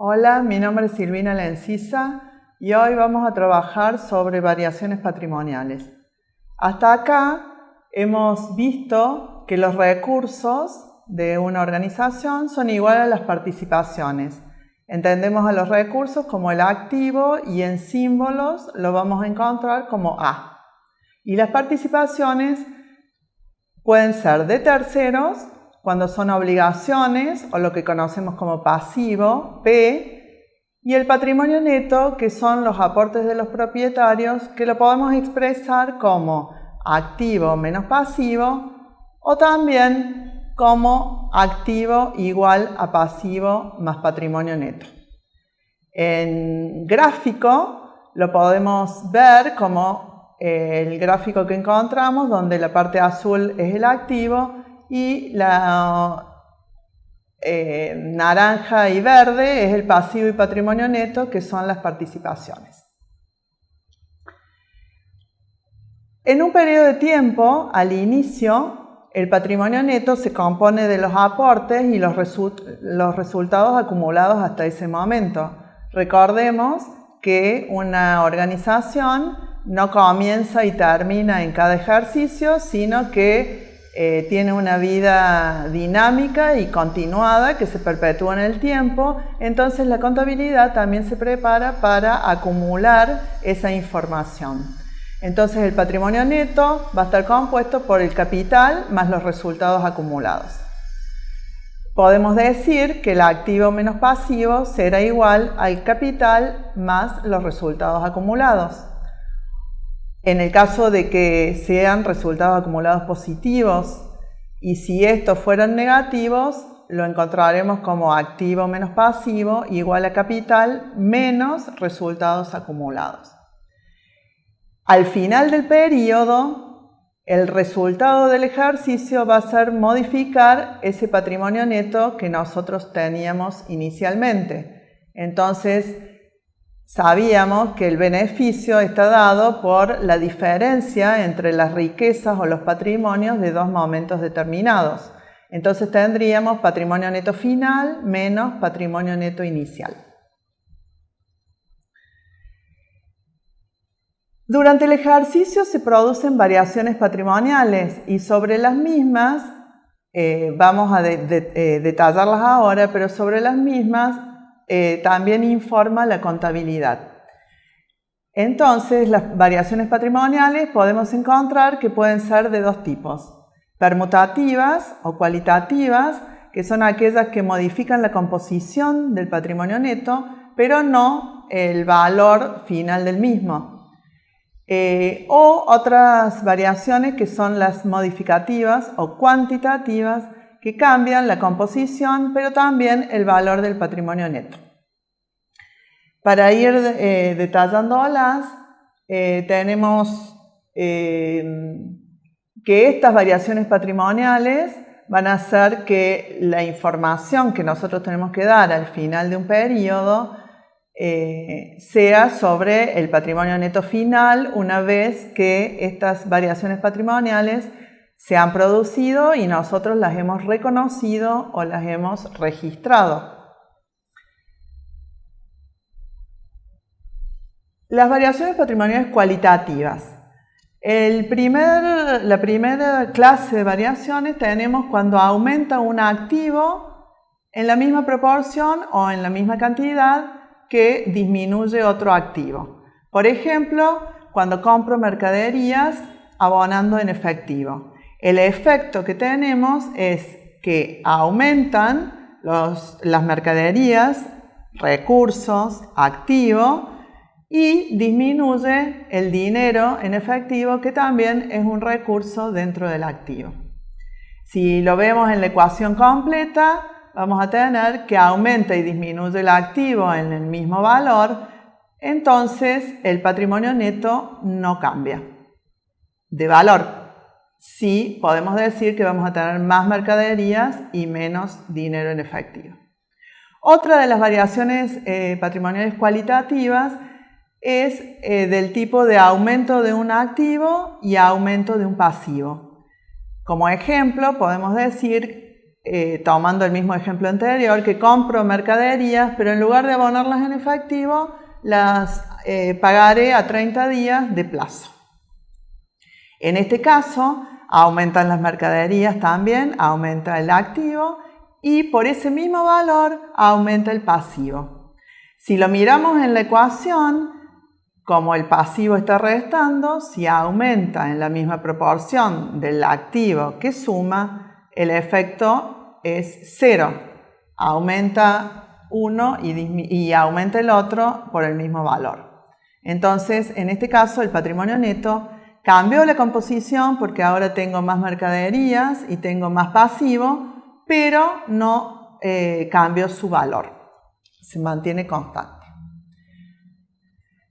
Hola, mi nombre es Silvina Lencisa y hoy vamos a trabajar sobre variaciones patrimoniales. Hasta acá hemos visto que los recursos de una organización son iguales a las participaciones. Entendemos a los recursos como el activo y en símbolos lo vamos a encontrar como A. Y las participaciones pueden ser de terceros, cuando son obligaciones o lo que conocemos como pasivo, P, y el patrimonio neto, que son los aportes de los propietarios, que lo podemos expresar como activo menos pasivo o también como activo igual a pasivo más patrimonio neto. En gráfico lo podemos ver como el gráfico que encontramos, donde la parte azul es el activo y la naranja y verde es el pasivo y patrimonio neto, que son las participaciones. En un periodo de tiempo, al inicio, el patrimonio neto se compone de los aportes y los resultados acumulados hasta ese momento. Recordemos que una organización no comienza y termina en cada ejercicio, sino que tiene una vida dinámica y continuada que se perpetúa en el tiempo. Entonces la contabilidad también se prepara para acumular esa información. Entonces el patrimonio neto va a estar compuesto por el capital más los resultados acumulados. Podemos decir que el activo menos pasivo será igual al capital más los resultados acumulados. En el caso de que sean resultados acumulados positivos y si estos fueran negativos, lo encontraremos como activo menos pasivo igual a capital menos resultados acumulados. Al final del periodo, el resultado del ejercicio va a ser modificar ese patrimonio neto que nosotros teníamos inicialmente. Entonces, sabíamos que el beneficio está dado por la diferencia entre las riquezas o los patrimonios de dos momentos determinados. Entonces tendríamos patrimonio neto final menos patrimonio neto inicial. Durante el ejercicio se producen variaciones patrimoniales y sobre las mismas, vamos a detallarlas ahora, pero sobre las mismas también informa la contabilidad. Entonces, las variaciones patrimoniales podemos encontrar que pueden ser de dos tipos: permutativas o cualitativas, que son aquellas que modifican la composición del patrimonio neto, pero no el valor final del mismo. O otras variaciones que son las modificativas o cuantitativas, que cambian la composición, pero también el valor del patrimonio neto. Para ir detallándolas, tenemos que estas variaciones patrimoniales van a hacer que la información que nosotros tenemos que dar al final de un periodo sea sobre el patrimonio neto final, una vez que estas variaciones patrimoniales se han producido y nosotros las hemos reconocido o las hemos registrado. Las variaciones patrimoniales cualitativas. La primera clase de variaciones tenemos cuando aumenta un activo en la misma proporción o en la misma cantidad que disminuye otro activo. Por ejemplo, cuando compro mercaderías abonando en efectivo. El efecto que tenemos es que aumentan las mercaderías, recursos, activo, y disminuye el dinero en efectivo, que también es un recurso dentro del activo. Si lo vemos en la ecuación completa, vamos a tener que aumenta y disminuye el activo en el mismo valor, entonces el patrimonio neto no cambia de valor. Sí, podemos decir que vamos a tener más mercaderías y menos dinero en efectivo. Otra de las variaciones patrimoniales cualitativas es del tipo de aumento de un activo y aumento de un pasivo. Como ejemplo, podemos decir tomando el mismo ejemplo anterior, que compro mercaderías, pero en lugar de abonarlas en efectivo, las pagaré a 30 días de plazo. En este caso, aumentan las mercaderías también, aumenta el activo y por ese mismo valor aumenta el pasivo. Si lo miramos en la ecuación, como el pasivo está restando, si aumenta en la misma proporción del activo que suma, el efecto es 0. Aumenta uno y aumenta el otro por el mismo valor. Entonces, en este caso, el patrimonio neto cambió la composición porque ahora tengo más mercaderías y tengo más pasivo, pero no cambió su valor. Se mantiene constante.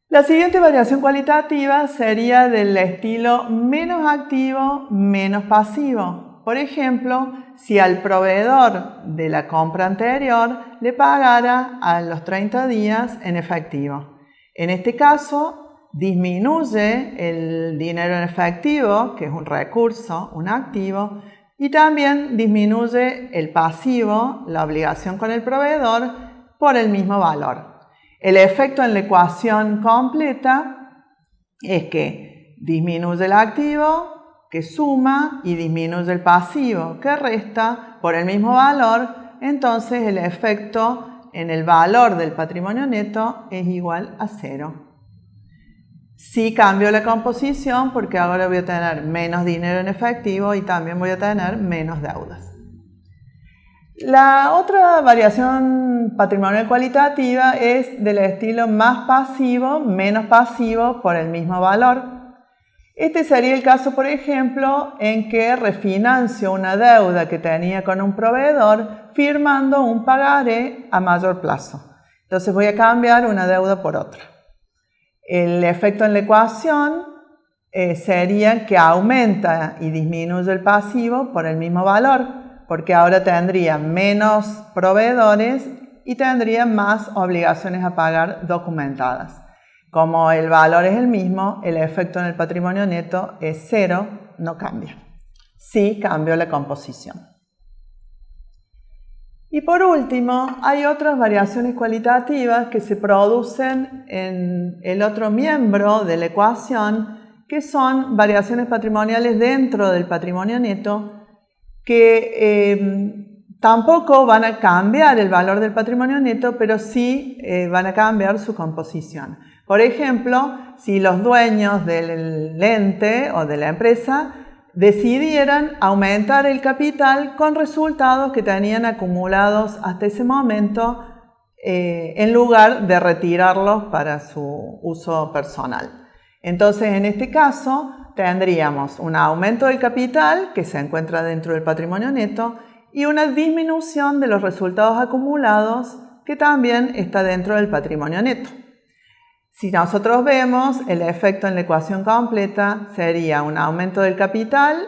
La siguiente variación cualitativa sería del estilo menos activo, menos pasivo. Por ejemplo, si al proveedor de la compra anterior le pagara a los 30 días en efectivo. En este caso, disminuye el dinero en efectivo, que es un recurso, un activo, y también disminuye el pasivo, la obligación con el proveedor, por el mismo valor. El efecto en la ecuación completa es que disminuye el activo, que suma, y disminuye el pasivo, que resta, por el mismo valor. Entonces el efecto en el valor del patrimonio neto es igual a 0. Sí cambio la composición porque ahora voy a tener menos dinero en efectivo y también voy a tener menos deudas. La otra variación patrimonial cualitativa es del estilo más pasivo, menos pasivo por el mismo valor. Este sería el caso, por ejemplo, en que refinancio una deuda que tenía con un proveedor firmando un pagaré a mayor plazo. Entonces voy a cambiar una deuda por otra. El efecto en la ecuación sería que aumenta y disminuye el pasivo por el mismo valor, porque ahora tendría menos proveedores y tendría más obligaciones a pagar documentadas. Como el valor es el mismo, el efecto en el patrimonio neto es 0, no cambia. Sí cambió la composición. Y por último, hay otras variaciones cualitativas que se producen en el otro miembro de la ecuación, que son variaciones patrimoniales dentro del patrimonio neto, que tampoco van a cambiar el valor del patrimonio neto, pero sí van a cambiar su composición. Por ejemplo, si los dueños del ente o de la empresa decidieran aumentar el capital con resultados que tenían acumulados hasta ese momento en lugar de retirarlos para su uso personal. Entonces, en este caso, tendríamos un aumento del capital que se encuentra dentro del patrimonio neto y una disminución de los resultados acumulados que también está dentro del patrimonio neto. Si nosotros vemos, el efecto en la ecuación completa sería un aumento del capital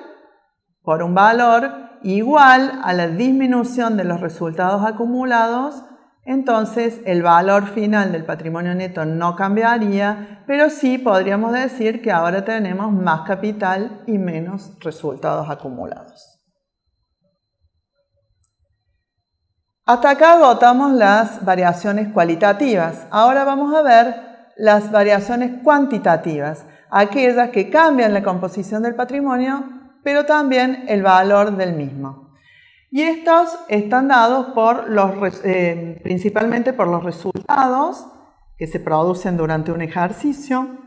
por un valor igual a la disminución de los resultados acumulados. Entonces el valor final del patrimonio neto no cambiaría, pero sí podríamos decir que ahora tenemos más capital y menos resultados acumulados. Hasta acá agotamos las variaciones cualitativas. Ahora vamos a ver las variaciones cuantitativas, aquellas que cambian la composición del patrimonio, pero también el valor del mismo. Y estos están dados por principalmente por los resultados que se producen durante un ejercicio.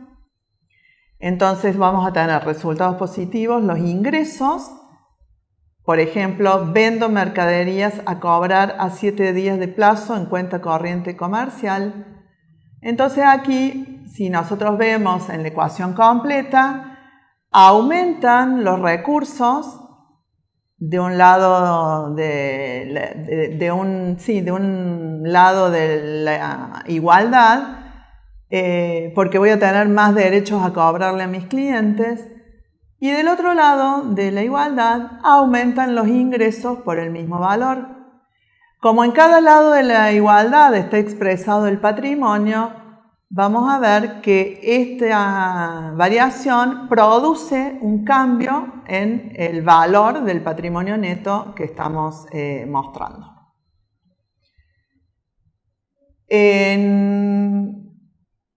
Entonces vamos a tener resultados positivos, los ingresos. Por ejemplo, vendo mercaderías a cobrar a 7 días de plazo en cuenta corriente comercial. Entonces aquí, si nosotros vemos en la ecuación completa, aumentan los recursos de un lado de la igualdad, porque voy a tener más derechos a cobrarle a mis clientes, y del otro lado de la igualdad aumentan los ingresos por el mismo valor. Como en cada lado de la igualdad está expresado el patrimonio, vamos a ver que esta variación produce un cambio en el valor del patrimonio neto que estamos mostrando. En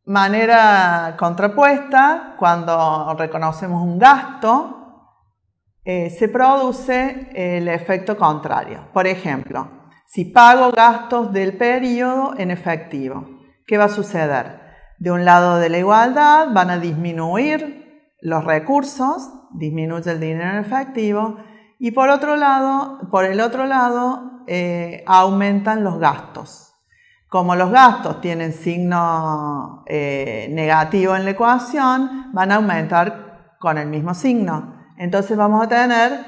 manera contrapuesta, cuando reconocemos un gasto, se produce el efecto contrario. Por ejemplo, si pago gastos del periodo en efectivo, ¿qué va a suceder? De un lado de la igualdad van a disminuir los recursos, disminuye el dinero en efectivo, y por el otro lado aumentan los gastos. Como los gastos tienen signo negativo en la ecuación, van a aumentar con el mismo signo. Entonces vamos a tener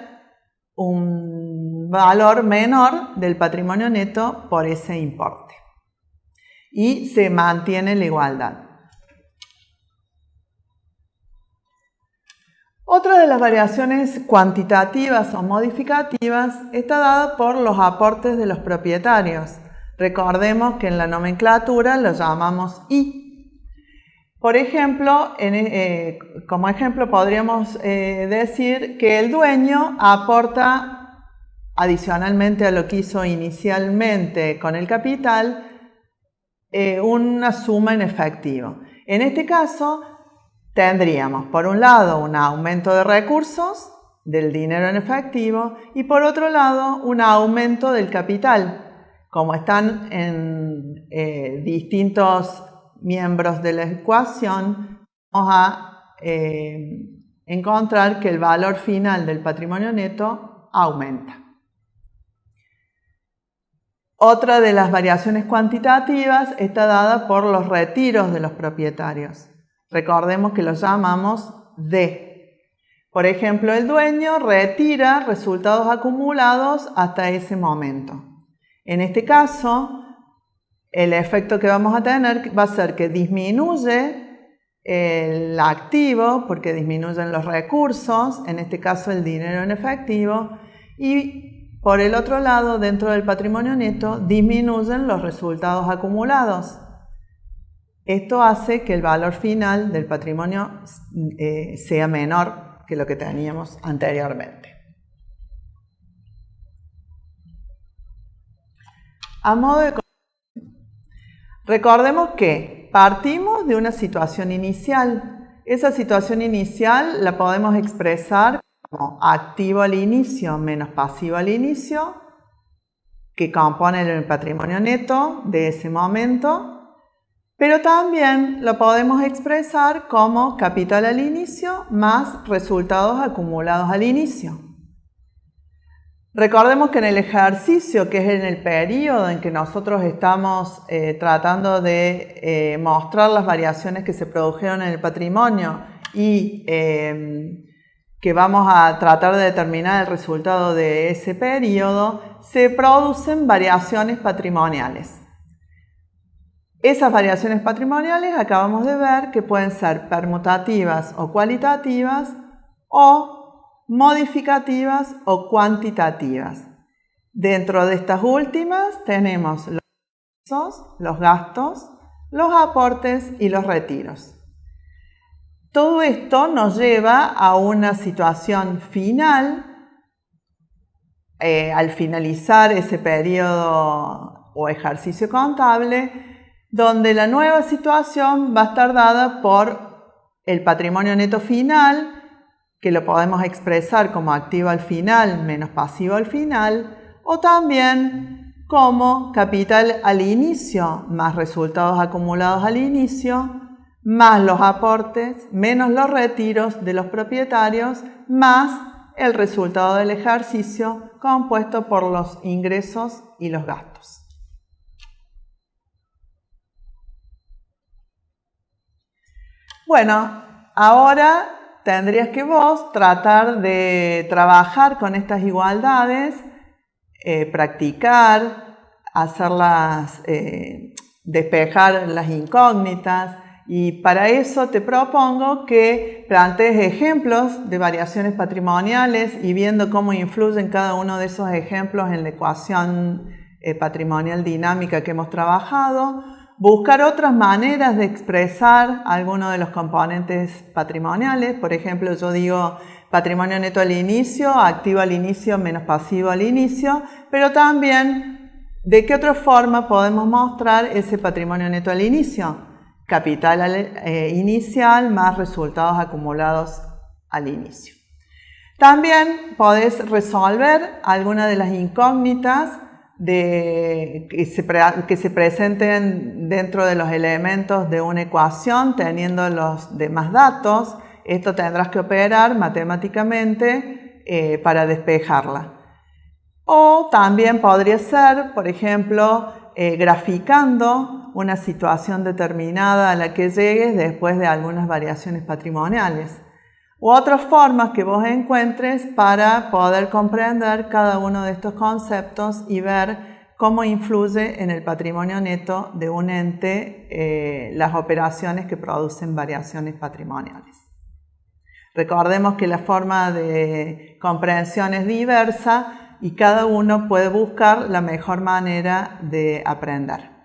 un valor menor del patrimonio neto por ese importe. Y se mantiene la igualdad. Otra de las variaciones cuantitativas o modificativas está dada por los aportes de los propietarios. Recordemos que en la nomenclatura lo llamamos I. Por ejemplo, como ejemplo podríamos decir que el dueño aporta adicionalmente a lo que hizo inicialmente con el capital una suma en efectivo. En este caso tendríamos por un lado un aumento de recursos del dinero en efectivo y por otro lado un aumento del capital. Como están en distintos miembros de la ecuación, vamos a encontrar que el valor final del patrimonio neto aumenta. Otra de las variaciones cuantitativas está dada por los retiros de los propietarios. Recordemos que los llamamos D. Por ejemplo, el dueño retira resultados acumulados hasta ese momento. En este caso, el efecto que vamos a tener va a ser que disminuye el activo, porque disminuyen los recursos, en este caso el dinero en efectivo, y por el otro lado, dentro del patrimonio neto, disminuyen los resultados acumulados. Esto hace que el valor final del patrimonio sea menor que lo que teníamos anteriormente. A modo de recordemos que partimos de una situación inicial. Esa situación inicial la podemos expresar como activo al inicio menos pasivo al inicio, que compone el patrimonio neto de ese momento, pero también lo podemos expresar como capital al inicio más resultados acumulados al inicio. Recordemos que en el ejercicio, que es en el periodo en que nosotros estamos tratando de mostrar las variaciones que se produjeron en el patrimonio y que vamos a tratar de determinar el resultado de ese periodo, se producen variaciones patrimoniales. Esas variaciones patrimoniales acabamos de ver que pueden ser permutativas o cualitativas o modificativas o cuantitativas. Dentro de estas últimas tenemos los ingresos, los gastos, los aportes y los retiros. Todo esto nos lleva a una situación final, al finalizar ese periodo o ejercicio contable, donde la nueva situación va a estar dada por el patrimonio neto final, que lo podemos expresar como activo al final menos pasivo al final, o también como capital al inicio más resultados acumulados al inicio, más los aportes, menos los retiros de los propietarios, más el resultado del ejercicio compuesto por los ingresos y los gastos. Bueno, ahora tendrías que vos tratar de trabajar con estas igualdades, practicar, hacerlas, despejar las incógnitas, y para eso te propongo que plantees ejemplos de variaciones patrimoniales y viendo cómo influyen cada uno de esos ejemplos en la ecuación patrimonial dinámica que hemos trabajado, buscar otras maneras de expresar algunos de los componentes patrimoniales. Por ejemplo, yo digo patrimonio neto al inicio, activo al inicio menos pasivo al inicio, pero también ¿de qué otra forma podemos mostrar ese patrimonio neto al inicio? Capital inicial más resultados acumulados al inicio. También podés resolver algunas de las incógnitas que se presenten dentro de los elementos de una ecuación teniendo los demás datos. Esto tendrás que operar matemáticamente para despejarla. O también podría ser, por ejemplo, graficando una situación determinada a la que llegues después de algunas variaciones patrimoniales. U otras formas que vos encuentres para poder comprender cada uno de estos conceptos y ver cómo influye en el patrimonio neto de un ente las operaciones que producen variaciones patrimoniales. Recordemos que la forma de comprensión es diversa y cada uno puede buscar la mejor manera de aprender.